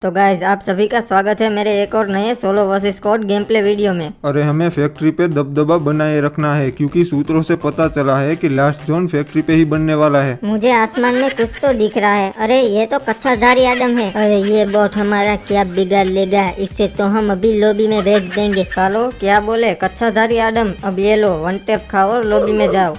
तो गाइज आप सभी का स्वागत है मेरे एक और नए solo versus squad game play video में। अरे हमें फैक्ट्री पे दबदबा बनाए रखना है क्योंकि सूत्रों से पता चला है कि लास्ट जोन फैक्ट्री पे ही बनने वाला है। मुझे आसमान में कुछ तो दिख रहा है। अरे ये तो कच्चाधारी आदम है। अरे ये बॉट हमारा क्या बिगाड़ लेगा, इससे तो हम अभी लॉबी में भेज देंगे। सालो क्या बोले कच्चाधारी आदम, अब ये लो वन टैप खाओ और लॉबी में जाओ।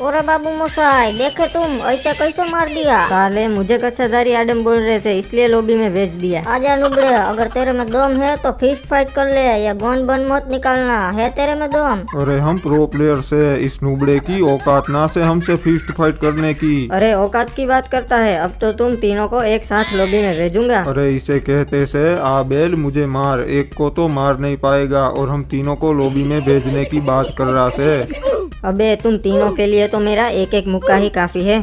ओरे बाबू मोसाई देखे तुम ऐसा कैसे मार दिया। साले मुझे कच्चाधारी आदम बोल रहे थे इसलिए लॉबी में भेज दिया। आजा नुबड़े, अगर तेरे में दम है तो फिस्ट फाइट कर ले या गन बन मत निकालना, है तेरे में दम? अरे हम प्रो प्लेयर से, इस नुबड़े की औकात ना से हमसे फिस्ट फाइट करने की। अरे औकात की बात करता है, अब तो तुम तीनों को एक साथ लॉबी में भेजूंगा। अरे इसे कहते से आ बेल मुझे मार, एक को तो मार नहीं पाएगा और हम तीनों को लॉबी में भेजने की बात कर रहा से। अबे तुम तीनों के लिए तो मेरा एक एक मुक्का ही काफी है।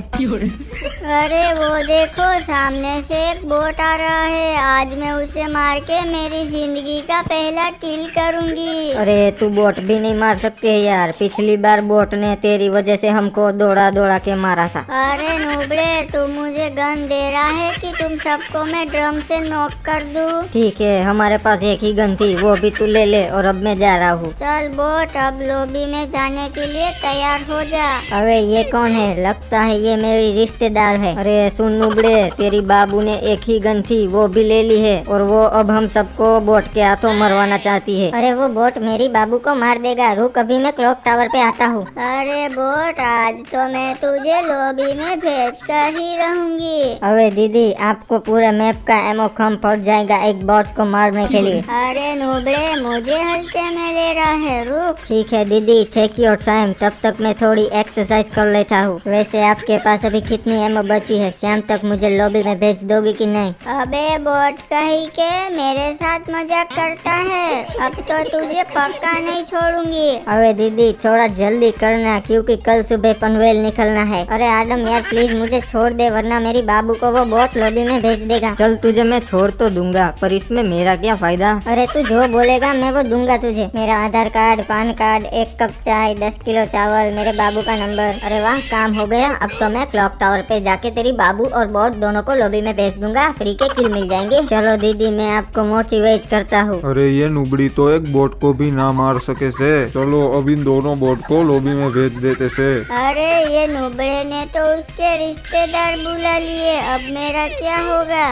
अरे वो देखो सामने से एक बोट आ रहा है, आज मैं उसे मार के मेरी जिंदगी का पहला किल करूंगी। अरे तू बोट भी नहीं मार सकती है यार, पिछली बार बोट ने तेरी वजह से हमको दौड़ा दौड़ा के मारा था। अरे नुबड़े तू मुझे गन दे रहा है कि तुम सबको मैं ड्रम से नॉक कर दूं? ठीक है, हमारे पास एक ही गन थी, वो भी तू ले ले और अब मैं जा रहा हूँ। चल बोट अब लॉबी में जाने के लिए तैयार हो जा। अरे ये कौन है? लगता है ये मेरी रिश्तेदार है। अरे सुन नुबड़े, तेरी बाबू ने एक ही गन थी वो भी ले ली है और वो अब हम सबको बोट के हाथों मरवाना चाहती है। अरे वो बोट मेरी बाबू को मार देगा, रुक अभी मैं क्लॉक टावर पे आता हूँ। अरे बोट आज तो मैं तुझे लॉबी में भेज कर ही रहूंगी। अरे दीदी आपको पूरे मैप का एमो कम पड़ जाएगा एक बॉट को मारने के लिए। अरे नुबड़े मुझे हल्के में ले रहा है, रुक। ठीक है दीदी, टेक योर टाइम, तब तक मैं थोड़ी एक्सरसाइज कर लेता हूँ। वैसे आपके पास अभी कितनी एमो बची है? शाम तक मुझे लॉबी में भेज दोगी कि नहीं? अबे बोट कहीं के मेरे साथ मजाक करता है, अब तो तुझे पक्का नहीं छोड़ूंगी। अरे दीदी थोड़ा जल्दी करना क्योंकि कल सुबह पनवेल निकलना है। अरे आदम यार प्लीज मुझे छोड़ दे वरना मेरी बाबू को वो बोट लॉबी में भेज देगा। चल तुझे मैं छोड़ तो दूंगा पर इसमें मेरा क्या फायदा? अरे तू जो बोलेगा मैं वो दूंगा तुझे। मेरा आधार कार्ड, पैन कार्ड, 1 कप चाय, 10 किलो चावल, मेरे बाबू का नंबर। अरे वाह काम हो गया, अब तो मैं क्लॉक टावर पे जाके तेरी बाबू और बोट दोनों को लॉबी में भेज दूंगा, फ्री के किल मिल जाएंगे। चलो दीदी मैं आपको मोटिवेट करता हूँ। अरे ये नुबड़ी तो एक बोट को भी ना मार सके से। चलो अब इन दोनों बोट को लॉबी में भेज देते से। अरे ये नुबड़े ने तो उसके रिश्तेदार बुला लिए, अब मेरा क्या होगा?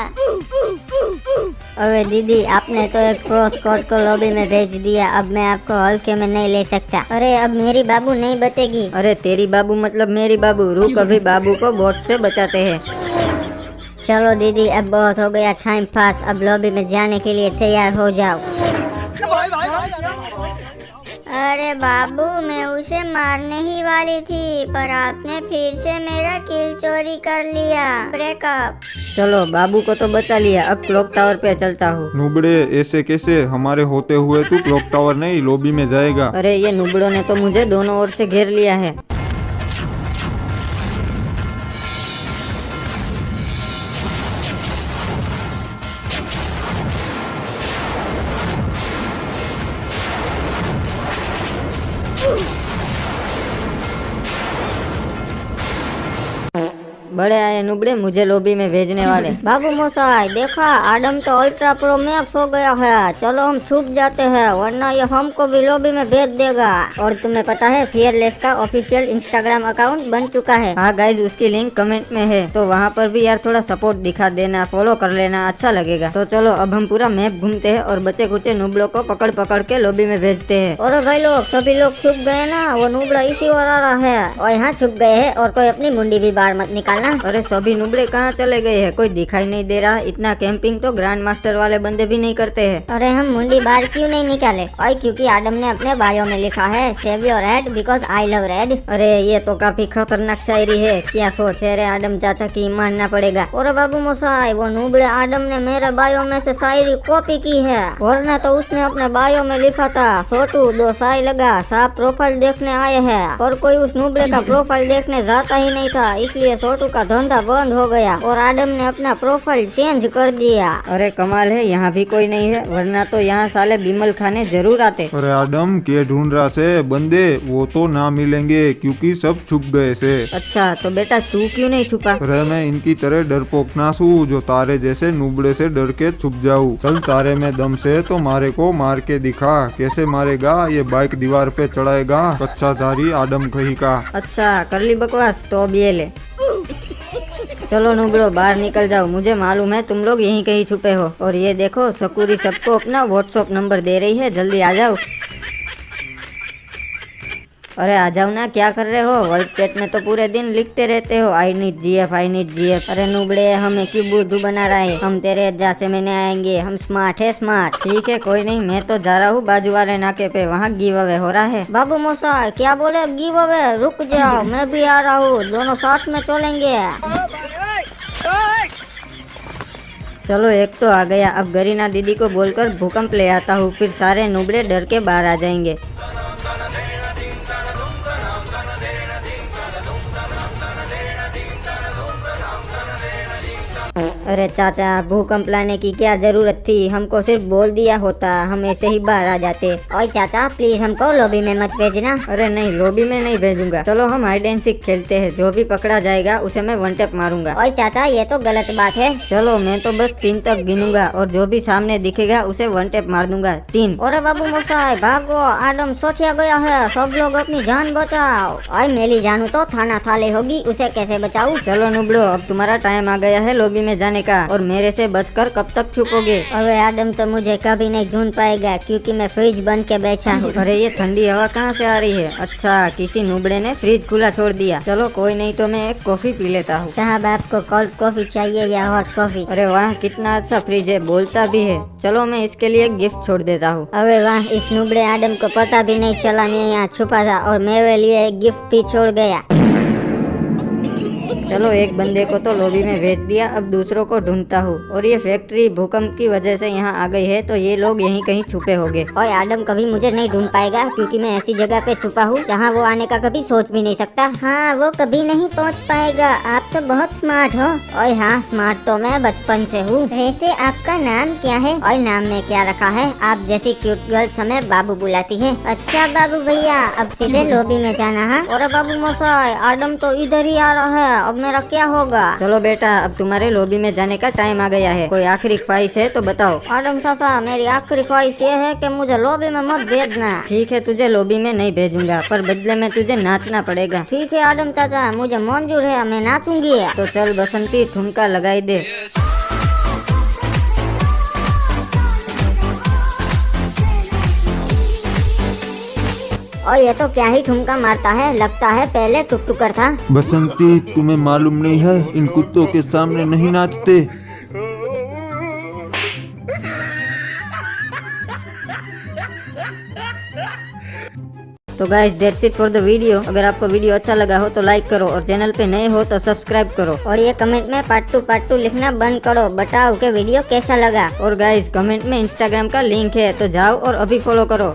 अरे दीदी आपने तो एक प्रो स्क्वाड को लॉबी में भेज दिया, अब मैं आपको हल्के में नहीं ले सकता। अरे अब मेरी बाबू नहीं बचेगी। अरे तेरी बाबू मतलब मेरी बाबू, रुक अभी बाबू को बोट से बचाते हैं। चलो दीदी अब बहुत हो गया टाइम पास, अब लॉबी में जाने के लिए तैयार हो जाओ। अरे बाबू मैं उसे मारने ही वाली थी पर आपने फिर से मेरा किल चोरी कर लिया। ब्रेकअप। चलो बाबू को तो बचा लिया, अब क्लॉक टावर पे चलता हूँ। नुबड़े ऐसे कैसे, हमारे होते हुए तू क्लॉक टावर नहीं लॉबी में जाएगा? अरे ये नुबड़ों ने तो मुझे दोनों ओर से घेर लिया है। बड़े आए नुबड़े मुझे लॉबी में भेजने वाले। बाबू मोसाई देखा आदम तो अल्ट्रा प्रो मैप्स हो गया है, चलो हम छुप जाते हैं वरना ये हमको भी लॉबी में भेज देगा। और तुम्हें पता है फियरलेस का ऑफिशियल इंस्टाग्राम अकाउंट बन चुका है। हाँ गाइज उसकी लिंक कमेंट में है, तो वहाँ पर भी यार थोड़ा सपोर्ट दिखा देना, फॉलो कर लेना, अच्छा लगेगा। तो चलो अब हम पूरा मैप घूमते हैं और बचे कुचे नुबड़ों को पकड़ पकड़ के लॉबी में भेजते हैं। और भाई लोग सभी लोग छुप गए ना, वो नुबड़ा इसी ओर आ रहा है और यहाँ छुप गए है और कोई अपनी मुंडी भी बाहर मत निकालना। अरे सभी नुबड़े कहाँ चले गए हैं? कोई दिखाई नहीं दे रहा। इतना कैंपिंग तो ग्रैंड मास्टर वाले बंदे भी नहीं करते हैं। अरे हम मुंडी बाहर क्यों नहीं निकाले? और क्योंकि आदम ने अपने बायो में लिखा है save your red because I love red. अरे ये तो काफी खतरनाक शायरी है, क्या सोच है रे आदम चाचा की, मानना पड़ेगा। और बाबू मोसाई वो नुबड़े आदम ने मेरे बायो में से शायरी कॉपी की है, वरना तो उसने अपने बायो में लिखा था छोटू 2 साई लगा, साफ प्रोफाइल देखने आए हैं। और कोई उस नुबड़े का प्रोफाइल देखने जाता ही नहीं था, इसलिए छोटू का का धंधा बंद हो गया और आडम ने अपना प्रोफाइल चेंज कर दिया। अरे कमाल है, यहाँ भी कोई नहीं है, वरना तो यहाँ साले बिमल खाने जरूर आते। अरे आडम के ढूंढ रहा से बंदे, वो तो ना मिलेंगे क्योंकि सब छुप गए से। अच्छा तो बेटा तू क्यों नहीं छुपा? अरे मैं इनकी तरह डरपोक ना हूँ जो तारे जैसे नुबड़े से डर के छुप जाऊँ। चल तारे में दम से तो मारे को मार के दिखा, कैसे मारेगा? ये बाइक दीवार पे चढ़ाएगा, कच्चाधारी आडम कहीं का। अच्छा कर ली बकवास, तो अब ये ले। चलो नुबड़ो बाहर निकल जाओ, मुझे मालूम है तुम लोग यहीं कहीं छुपे हो। और ये देखो सकूरी सबको अपना व्हाट्सएप नंबर दे रही है, जल्दी आ जाओ। अरे आ जाओ ना, क्या कर रहे हो? वर्ल्ड चैट में तो पूरे दिन लिखते रहते हो I need GF, I need GF. अरे नुबड़े हमें क्यों बुद्धू बना रहा है? हम तेरे जैसे में नहीं आएंगे, हम स्मार्ट है स्मार्ट। ठीक है कोई नहीं, मैं तो जा रहा हूँ बाजू वाले नाके पे, वहाँ गिव अवे हो रहा है। बाबू मोसा क्या बोले गिव अवे? रुक जाओ मैं भी आ रहा हूँ, दोनों साथ में चलेंगे। चलो एक तो आ गया, अब गरीना दीदी को बोलकर भूकंप ले आता हूँ, फिर सारे नुबड़े डर के बाहर आ जाएंगे। अरे चाचा भूकंप लाने की क्या जरूरत थी, हमको सिर्फ बोल दिया होता, हम ऐसे ही बाहर आ जाते। ओए चाचा प्लीज हमको लॉबी में मत भेजना। अरे नहीं लॉबी में नहीं भेजूंगा, चलो हम हाइड एंड सीक खेलते हैं, जो भी पकड़ा जाएगा उसे मैं वन टैप मारूंगा। ओए चाचा ये तो गलत बात है। चलो मैं तो बस 3 तक गिनूंगा और जो भी सामने दिखेगा उसे वन टैप मार दूंगा। 3। अरे बाबू मोसाई भागो, आडम सोचा गया है, सब लोग अपनी जान बचाओ। ओए मेरी जानू तो थाना थाले होगी, उसे कैसे बचाऊं? चलो नुबड़ो अब तुम्हारा टाइम आ गया है लॉबी में जाने का, और मेरे से बचकर कब तक छुपोगे? अरे आडम तो मुझे कभी नहीं ढूंढ पाएगा क्योंकि मैं फ्रिज बन के बैठा हूँ। अरे ये ठंडी हवा कहाँ से आ रही है? अच्छा किसी नुबड़े ने फ्रिज खुला छोड़ दिया। चलो कोई नहीं तो मैं एक कॉफी पी लेता हूँ। साहब आपको कोल्ड कॉफी चाहिए या हॉट कॉफी? अरे वाह कितना अच्छा फ्रिज है, बोलता भी है। चलो मैं इसके लिए गिफ्ट छोड़ देता हूँ। अरे वाह इस नुबड़े आडम को पता भी नहीं चला मैं यहाँ छुपा था और मेरे लिए एक गिफ्ट भी छोड़ गया। चलो एक बंदे को तो लॉबी में भेज दिया, अब दूसरों को ढूंढता हूँ। और ये फैक्ट्री भूकंप की वजह से यहाँ आ गई है तो ये लोग यहीं कहीं छुपे होंगे। ओए आडम कभी मुझे नहीं ढूंढ पाएगा क्योंकि मैं ऐसी जगह पे छुपा हूँ जहाँ वो आने का कभी सोच भी नहीं सकता। हाँ वो कभी नहीं पहुँच पाएगा, आप तो बहुत स्मार्ट हो। ओए हाँ स्मार्ट तो मैं बचपन से हूँ। वैसे आपका नाम क्या है? और नाम में क्या रखा है? आप जैसी क्यूट गर्ल समय बाबू बुलाती है। अच्छा बाबू भैया अब सीधे लॉबी में जाना है। और बाबू मोसाई आडम तो इधर ही आ रहा है, अब मेरा क्या होगा? चलो बेटा अब तुम्हारे लॉबी में जाने का टाइम आ गया है, कोई आखिरी ख्वाहिश है तो बताओ। आडम चाचा मेरी आखिरी ख्वाहिश ये है कि मुझे लॉबी में मत भेजना। ठीक है तुझे लॉबी में नहीं भेजूंगा, पर बदले में तुझे नाचना पड़ेगा। ठीक है आडम चाचा मुझे मंजूर है, मैं नाचूंगी। तो चल बसंती ठुमका लगाई दे। और ये तो क्या ही ठुमका मारता है, लगता है पहले टुकटुकर था। बसंती तुम्हें मालूम नहीं है, इन कुत्तों के सामने नहीं नाचते। तो guys that's it for the video. अगर आपको वीडियो अच्छा लगा हो तो लाइक करो और चैनल पे नए हो तो सब्सक्राइब करो। और ये कमेंट में पार्ट 2 लिखना बंद करो, बताओ कि वीडियो कैसा लगा। और गाइस कमेंट में इंस्टाग्राम का लिंक है तो जाओ और अभी फॉलो करो।